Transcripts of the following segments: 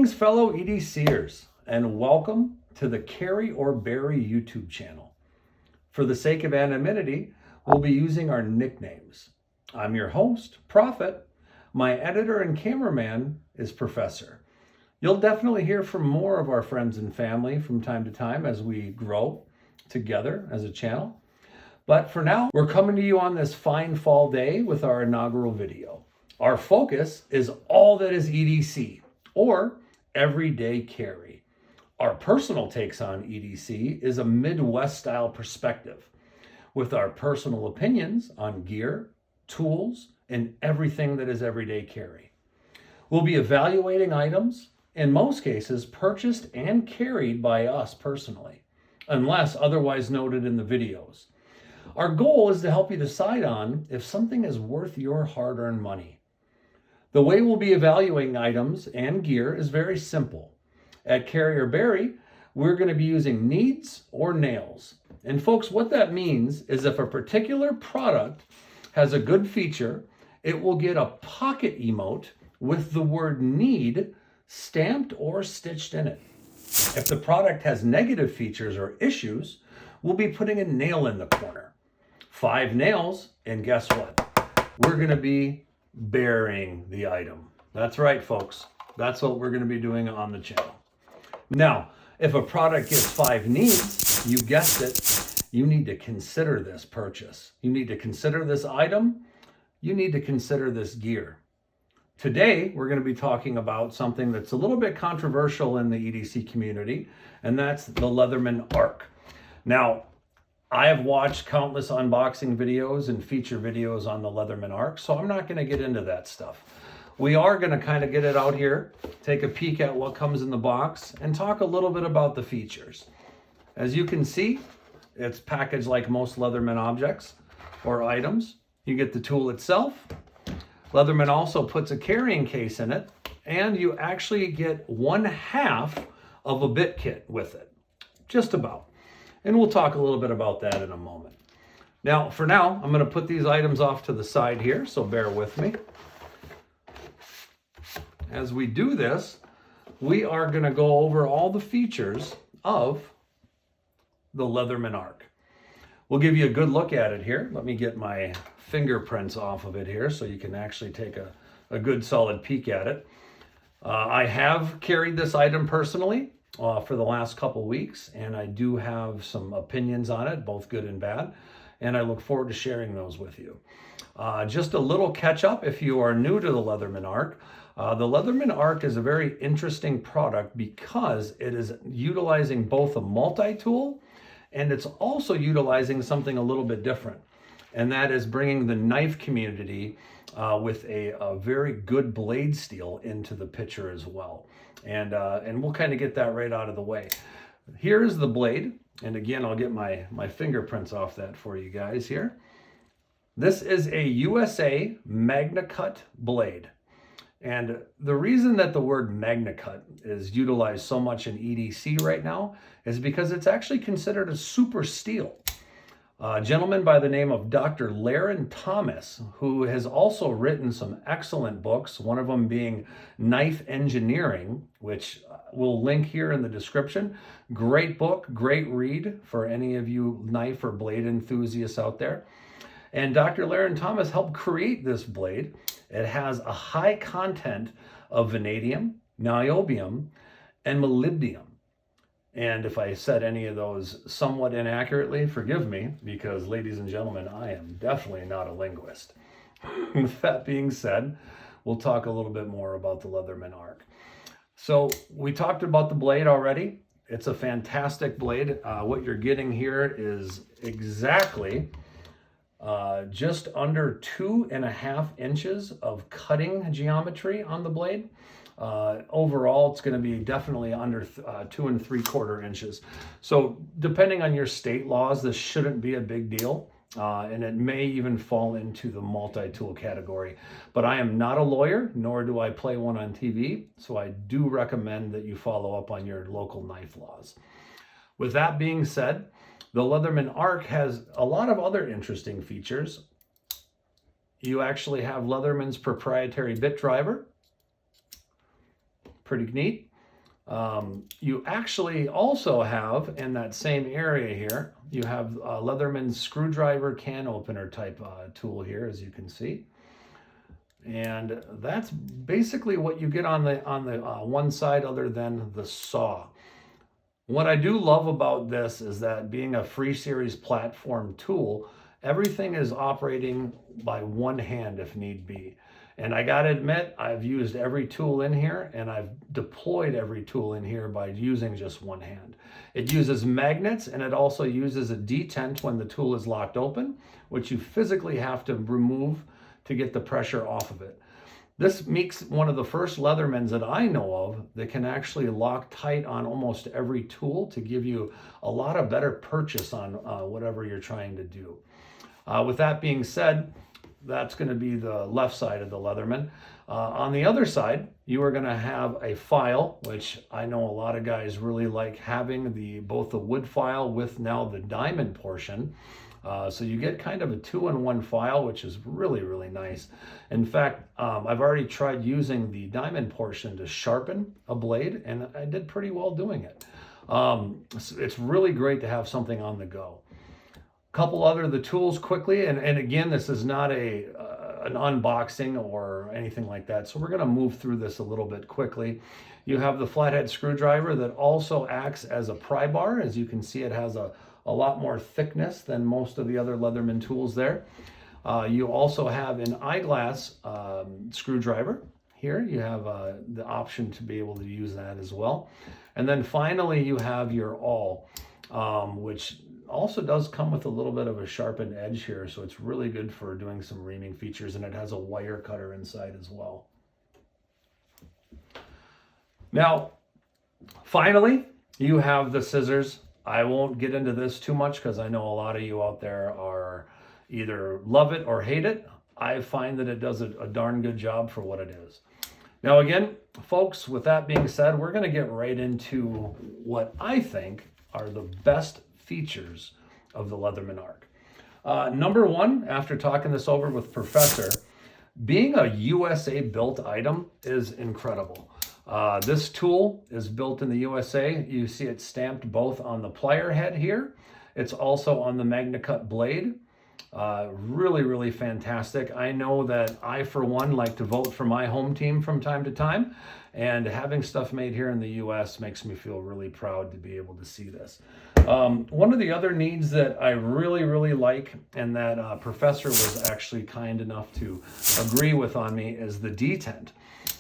Greetings, fellow EDCers, and welcome to the CarryORBury YouTube channel. For the sake of anonymity, we'll be using our nicknames. I'm your host, Prophet. My editor and cameraman is Professor. You'll definitely hear from more of our friends and family from time to time as we grow together as a channel. But for now, we're coming to you on this fine fall day with our inaugural video. Our focus is all that is EDC, or everyday carry. Our personal takes on EDC is a Midwest style perspective, with our personal opinions on gear, tools, and everything that is everyday carry. We'll be evaluating items, in most cases purchased and carried by us personally, unless otherwise noted in the videos. Our goal is to help you decide on if something is worth your hard-earned money. The way we'll be evaluating items and gear is very simple. At CarryORBury, we're going to be using needs or nails. And folks, what that means is if a particular product has a good feature, it will get a pocket emote with the word need stamped or stitched in it. If the product has negative features or issues, we'll be putting a nail in the corner. 5 nails, and guess what? We're going to be burying the item. That's right, folks. That's what we're going to be doing on the channel. Now, if a product gets 5 needs, you guessed it, you need to consider this purchase. You need to consider this item. You need to consider this gear. Today, we're going to be talking about something that's a little bit controversial in the EDC community, and that's the Leatherman ARC. Now, I have watched countless unboxing videos and feature videos on the Leatherman ARC, so I'm not going to get into that stuff. We are going to kind of get it out here, take a peek at what comes in the box, and talk a little bit about the features. As you can see, it's packaged like most Leatherman objects or items. You get the tool itself. Leatherman also puts a carrying case in it, and you actually get 1/2 of a bit kit with it, just about. And we'll talk a little bit about that in a moment. Now, for now, I'm going to put these items off to the side here, so bear with me. As we do this, we are going to go over all the features of the Leatherman ARC. We'll give you a good look at it here. Let me get my fingerprints off of it here so you can actually take a good solid peek at it. I have carried this item personally for the last couple weeks, and I do have some opinions on it, both good and bad, and I look forward to sharing those with you. Just a little catch up if you are new to the Leatherman ARC. The Leatherman ARC is a very interesting product because it is utilizing both a multi-tool and it's also utilizing something a little bit different, and that is bringing the knife community with a very good blade steel into the picture as well. And we'll kind of get that right out of the way. Here's the blade. And again, I'll get my fingerprints off that for you guys here. This is a USA MagnaCut blade. And the reason that the word MagnaCut is utilized so much in EDC right now is because it's actually considered a super steel. A gentleman by the name of Dr. Leatherman Thomas, who has also written some excellent books, one of them being Knife Engineering, which we'll link here in the description. Great book, great read for any of you knife or blade enthusiasts out there. And Dr. Leatherman Thomas helped create this blade. It has a high content of vanadium, niobium, and molybdenum. And if I said any of those somewhat inaccurately, forgive me, because ladies and gentlemen, I am definitely not a linguist. With that being said, we'll talk a little bit more about the Leatherman ARC. So we talked about the blade already. It's a fantastic blade. What you're getting here is exactly just under 2.5 inches of cutting geometry on the blade. Overall, it's going to be definitely under 2 3/4 inches. So depending on your state laws, this shouldn't be a big deal. And it may even fall into the multi-tool category. But I am not a lawyer, nor do I play one on TV. So I do recommend that you follow up on your local knife laws. With that being said, the Leatherman ARC has a lot of other interesting features. You actually have Leatherman's proprietary bit driver. Pretty neat. You actually also have in that same area here, you have a Leatherman screwdriver can opener type tool here, as you can see. And that's basically what you get on the one side, other than the saw. What I do love about this is that being a free series platform tool, everything is operating by one hand if need be. And I gotta admit, I've used every tool in here, and I've deployed every tool in here by using just one hand. It uses magnets, and it also uses a detent when the tool is locked open, which you physically have to remove to get the pressure off of it. This makes one of the first Leathermans that I know of that can actually lock tight on almost every tool to give you a lot of better purchase on whatever you're trying to do. With that being said, that's going to be the left side of the Leatherman. On the other side, you are going to have a file, which I know a lot of guys really like having both the wood file with now the diamond portion. So you get kind of a 2-in-1 file, which is really, really nice. In fact, I've already tried using the diamond portion to sharpen a blade, and I did pretty well doing it. It's really great to have something on the go. Couple other the tools quickly, and again, this is not an unboxing or anything like that, so we're going to move through this a little bit quickly. You have the flathead screwdriver that also acts as a pry bar. As you can see, it has a lot more thickness than most of the other Leatherman tools there. You also have an eyeglass screwdriver. Here you have the option to be able to use that as well. And then finally you have your awl, which also does come with a little bit of a sharpened edge here, so it's really good for doing some reaming features, and it has a wire cutter inside as well. Now, finally, you have the scissors. I won't get into this too much because I know a lot of you out there are either love it or hate it. I find that it does a darn good job for what it is. Now again, folks, with that being said, we're going to get right into what I think are the best features of the Leatherman Arc. Number one, after talking this over with Professor, being a USA built item is incredible. This tool is built in the USA. You see it stamped both on the plier head here. It's also on the MagnaCut blade. Really, really fantastic. I know that I, for one, like to vote for my home team from time to time, and having stuff made here in the US makes me feel really proud to be able to see this. One of the other needs that I really, really like, and that Professor was actually kind enough to agree with on me, is the detent.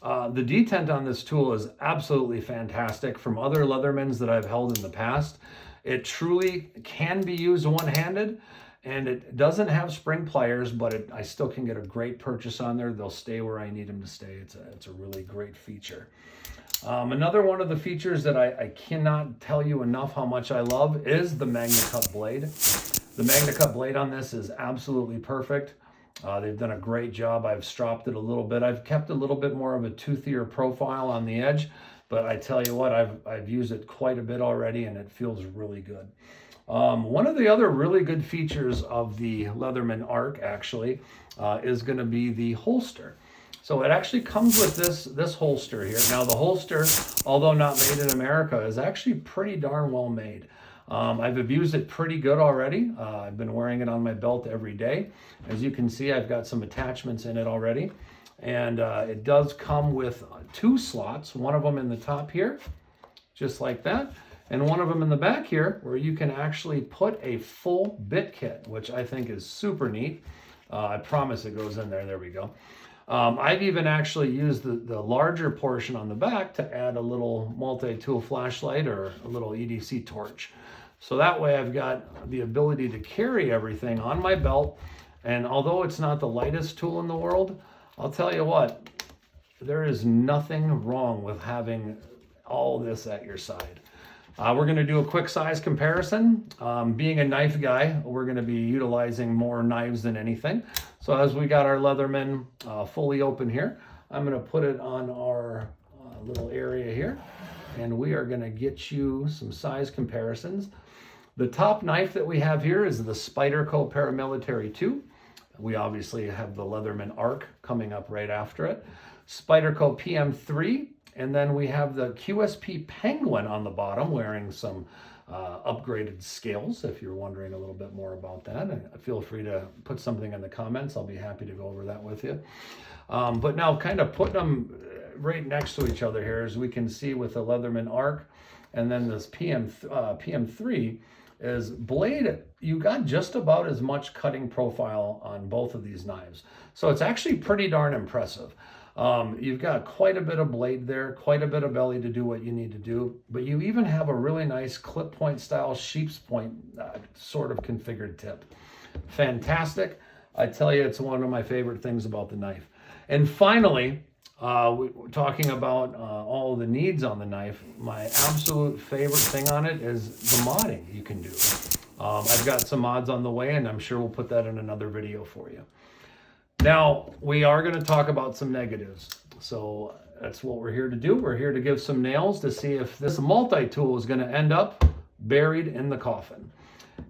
The detent on this tool is absolutely fantastic. From other Leathermans that I've held in the past, it truly can be used one-handed, and it doesn't have spring pliers, but I still can get a great purchase on there. They'll stay where I need them to stay. It's a really great feature. Another one of the features that I cannot tell you enough how much I love is the MagnaCut blade. The MagnaCut blade on this is absolutely perfect. They've done a great job. I've stropped it a little bit. I've kept a little bit more of a toothier profile on the edge, but I tell you what, I've used it quite a bit already, and it feels really good. One of the other really good features of the Leatherman Arc actually is going to be the holster. So it actually comes with this holster here. Now the holster, although not made in America, is actually pretty darn well made. I've abused it pretty good already. I've been wearing it on my belt every day. As you can see, I've got some attachments in it already. And it does come with 2 slots, one of them in the top here, just like that, and one of them in the back here where you can actually put a full bit kit, which I think is super neat. I promise it goes in there. There we go. I've even actually used the larger portion on the back to add a little multi-tool flashlight or a little EDC torch. So that way I've got the ability to carry everything on my belt. And although it's not the lightest tool in the world, I'll tell you what, there is nothing wrong with having all this at your side. We're going to do a quick size comparison. Being a knife guy, we're going to be utilizing more knives than anything. So as we got our Leatherman fully open here, I'm going to put it on our little area here, and we are going to get you some size comparisons. The top knife that we have here is the Spyderco Paramilitary 2. We obviously have the Leatherman Arc coming up right after it. Spyderco PM3 And then we have the QSP Penguin on the bottom wearing some upgraded scales, if you're wondering a little bit more about that. And feel free to put something in the comments. I'll be happy to go over that with you. But now kind of putting them right next to each other here, as we can see with the Leatherman Arc and then this PM3 is blade. You got just about as much cutting profile on both of these knives. So it's actually pretty darn impressive. You've got quite a bit of blade there, quite a bit of belly to do what you need to do, but you even have a really nice clip point style sheep's point sort of configured tip. Fantastic. I tell you, it's one of my favorite things about the knife. And finally, we're talking about all the needs on the knife. My absolute favorite thing on it is the modding you can do. I've got some mods on the way, and I'm sure we'll put that in another video for you. Now, we are going to talk about some negatives. So that's what we're here to do. We're here to give some nails to see if this multi-tool is going to end up buried in the coffin.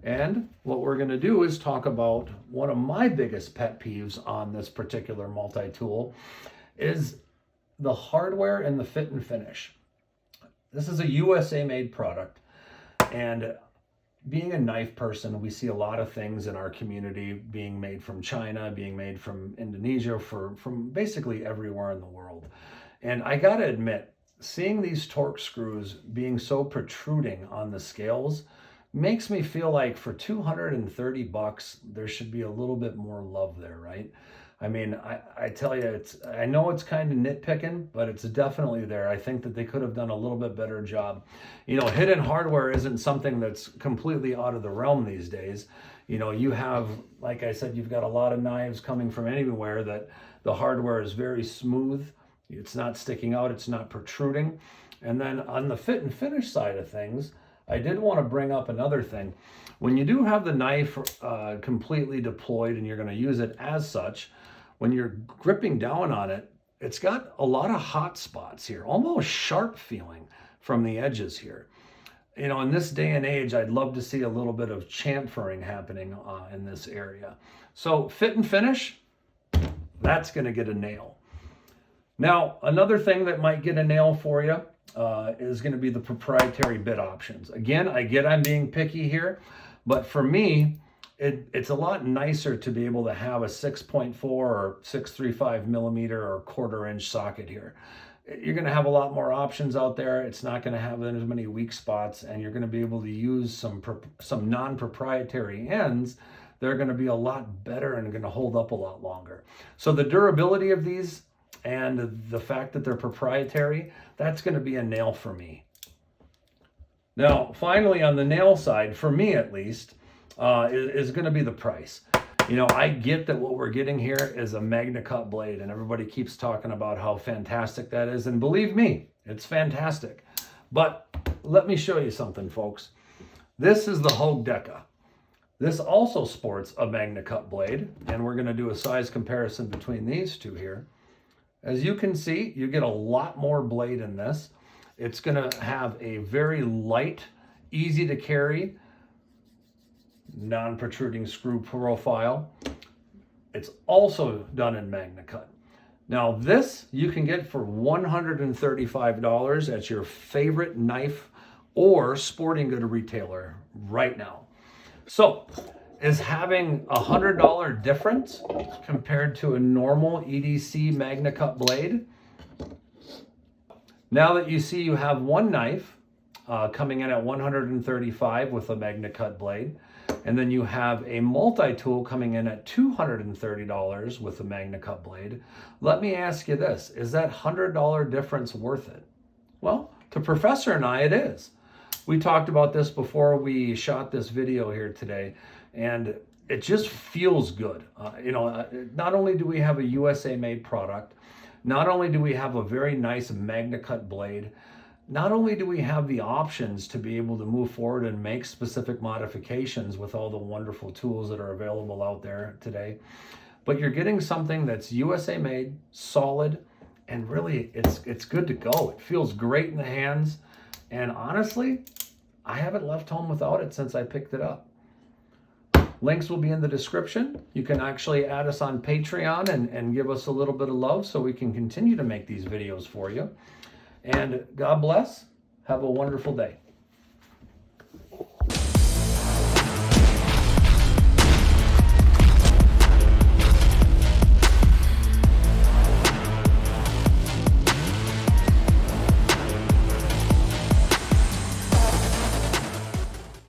And what we're going to do is talk about one of my biggest pet peeves on this particular multi-tool is the hardware and the fit and finish. This is a USA made product, and being a knife person, we see a lot of things in our community being made from China, being made from Indonesia, from basically everywhere in the world. And I gotta admit, seeing these Torx screws being so protruding on the scales makes me feel like for 230 bucks, there should be a little bit more love there, right? I mean, I tell you, I know it's kind of nitpicking, but it's definitely there. I think that they could have done a little bit better job. You know, hidden hardware isn't something that's completely out of the realm these days. You know, you have, like I said, you've got a lot of knives coming from anywhere that the hardware is very smooth. It's not sticking out, it's not protruding. And then on the fit and finish side of things, I did want to bring up another thing. When you do have the knife completely deployed and you're going to use it as such, when you're gripping down on it, it's got a lot of hot spots here, almost sharp feeling from the edges here. You know, in this day and age, I'd love to see a little bit of chamfering happening in this area. So fit and finish, that's going to get a nail. Now, another thing that might get a nail for you is going to be the proprietary bit options. Again, I get I'm being picky here, but for me, it's a lot nicer to be able to have a 6.4 or 6.35 millimeter or 1/4 inch socket here. You're going to have a lot more options out there. It's not going to have as many weak spots, and you're going to be able to use some non-proprietary ends. They're going to be a lot better and going to hold up a lot longer. So the durability of these and the fact that they're proprietary, that's going to be a nail for me. Now, finally, on the nail side, for me at least, is going to be the price. You know, I get that what we're getting here is a MagnaCut blade, and everybody keeps talking about how fantastic that is. And believe me, it's fantastic. But let me show you something, folks. This is the Hogue Deca. This also sports a MagnaCut blade, and we're going to do a size comparison between these two here. As you can see, you get a lot more blade in this. It's going to have a very light, easy to carry, non-protruding screw profile. It's also done in MagnaCut. Now this you can get for $135 at your favorite knife or sporting good retailer right now. So is having a $100 difference compared to a normal EDC MagnaCut blade? Now that you see you have one knife coming in at $135 with a MagnaCut blade, and then you have a multi-tool coming in at $230 with a MagnaCut blade, let me ask you this, is that $100 difference worth it? Well, to Professor and I, it is. We talked about this before we shot this video here today, and it just feels good. Not only do we have a USA made product, not only do we have a very nice MagnaCut blade, not only do we have the options to be able to move forward and make specific modifications with all the wonderful tools that are available out there today, but you're getting something that's USA made, solid, and really it's good to go. It feels great in the hands, and honestly, I haven't left home without it since I picked it up. Links will be in the description. You can actually add us on Patreon and give us a little bit of love so we can continue to make these videos for you. And God bless. Have a wonderful day.